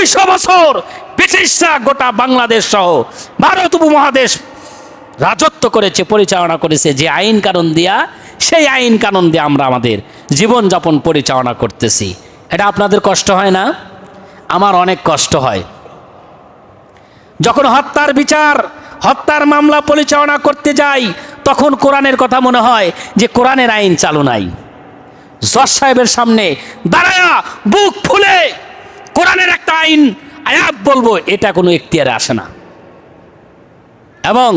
200 বছর ব্রিটিশরা গোটা বাংলাদেশ সহ ভারত উপমহাদেশ রাজত্ব করেছে, পরিচালনা করেছে। যে আইন কানুন দিয়া, সেই আইন কানুন দিয়ে আমরা আমাদের জীবনযাপন পরিচালনা করতেছি। এটা আপনাদের কষ্ট হয় না? আমার অনেক কষ্ট হয়। যখন হত্যার বিচার, হত্যার মামলা পরিচালনা করতে যাই, তখন কোরআনের কথা মনে হয় যে কোরআনের আইন চালু নাই। জজ সাহেবের সামনে দাঁড়ায়া বুক ফুলে কোরআনের একটা আইন আয়াত বলবো, এটা কোনো এখতিয়ারে আসে না। এবং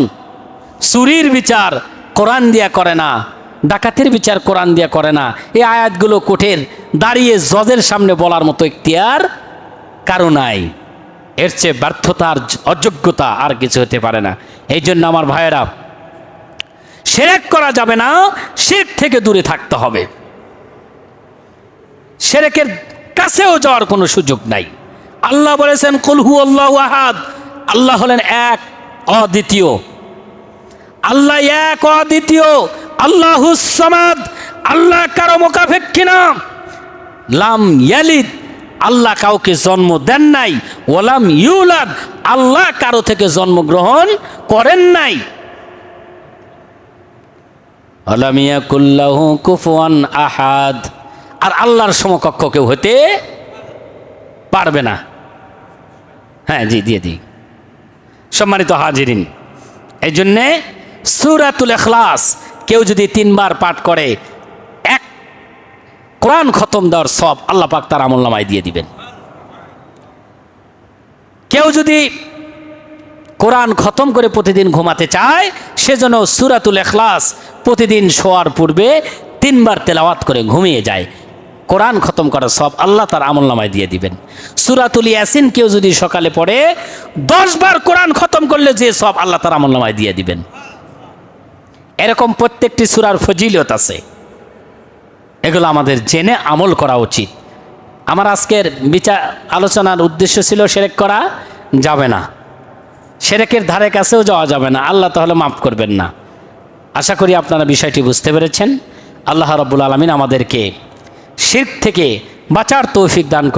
চুরির বিচার কোরআন দিয়া করে না, ডাকাতের বিচার কোরআন দিয়া করে না। এই আয়াতগুলো কোর্টের দাঁড়িয়ে জজের সামনে বলার মতো এখতিয়ার কারো নাই। এর চেয়ে ব্যর্থতার, অযোগ্যতা আর কিছু হতে পারে না। এই জন্য আমার ভাইয়েরা, শিরক করা যাবে না, শিরক থেকে দূরে থাকতে হবে। শিরকের কাছেও যাওয়ার কোনো সুযোগ নাই। আল্লাহ বলেছেন কুল হুয়াল্লাহু আহাদ, আল্লাহ হলেন এক, অদ্বিতীয়। আল্লাহ এক, অদ্বিতীয়। আল্লাহুস সামাদ, আল্লাহ কারো মুখাপেক্ষী না। লাম ইয়ালিদ, আল্লাহ কাউকে জন্ম দেন নাই। ওয়ালাম ইউলাদ, আল্লাহ কারো থেকে জন্মগ্রহণ করেন নাই। ওয়ালাম ইয়াকুল লাহু কুফুয়ান আহাদ, আর আল্লাহর সমকক্ষ কেউ হতে পারবে না। হ্যাঁ জি, দিয়ে দিই। সম্মানিত হাজিরিন, এই জন্যে সূরাতুল ইখলাস কেউ যদি 3 বার পাঠ করে, এক কোরআন খতম দেওয়ার সব আল্লাহ পাক তার আমলনামায় দিয়ে দিবেন। কেউ যদি কোরআন খতম করে প্রতিদিন ঘুমাতে চায়, সেজন্য সূরাতুল ইখলাস প্রতিদিন শোয়ার পূর্বে 3 বার তেলাওয়াত করে ঘুমিয়ে যায়। কোরআন খতম করার সব আল্লাহ তার আমলনামায় দিয়ে দিবেন। সূরাতুল ইয়াসিন কেউ যদি সকালে পড়ে, 10 বার কোরআন খতম করলে যে সব আল্লাহ তার আমলনামায় দিয়ে দিবেন। এরকম প্রত্যেকটি সূরার ফজিলত আছে, এগুলো আমাদের জেনে আমল করা উচিত। আমার আজকের আলোচনার উদ্দেশ্য ছিল শিরক করা যাবে না, শিরকের ধারে কাছেও যাওয়া যাবে না। আল্লাহ তাহলে মাফ করবেন না। আশা করি আপনারা বিষয়টি বুঝতে পেরেছেন। আল্লাহ রাব্বুল আলামিন আমাদেরকে শিরক থেকে বাঁচার তৌফিক দান করুন।